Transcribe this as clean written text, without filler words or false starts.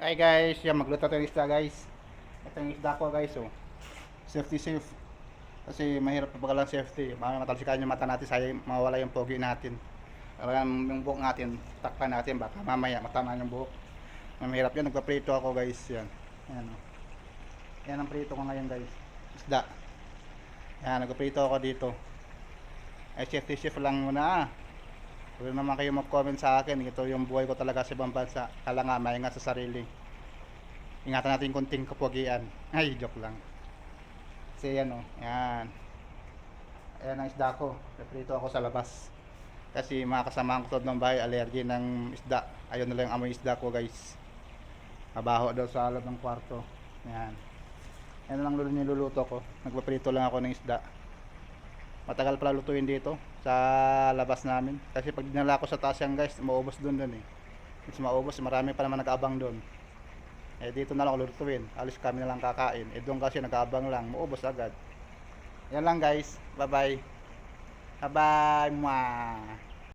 Hi guys, yan magluto tayo ng isda guys. Ito yung isda ko guys, oh. Safety safe. Kasi mahirap pagpagalang safety. Baka matalsikan yung mata natin, sayang mawala yung pogi natin. Kaya yung buhok natin, takpan natin, baka mamaya matama yung buhok. Mahirap yan, nagpaprito ako guys, yan. Yan, oh. Yan ang prito ko ngayon guys. Isda. Yan, nagpaprito ako dito. Ay safety safe lang muna, ah. Huwag naman kayo mag-comment sa akin. Ito yung buhay ko talaga sa ibang bansa. Kala nga, maingat sa sarili. Ingatan natin yung kunting kapugian. Ay, joke lang. Kasi yan o. Yan. Ayan ang isda ko. Naprito ako sa labas. Kasi mga kasama ko ng bahay, allergy ng isda. Ayun na lang yung amoy isda ko guys. Mabaho daw sa loob ng kwarto. Yan. Yan na lang niluluto ko. Nagpaprito lang ako ng isda. Matagal pala lutuin dito sa labas namin. Kasi pag dinala ko sa taas yan guys, maubos dun eh. Mas maubos, marami pa naman nag-aabang dun. Eh dito na lang lutuin. Alis kami na lang kakain. Eh doon kasi nag-aabang lang, maubos agad. Yan lang guys. Bye bye. Bye bye. Mwah.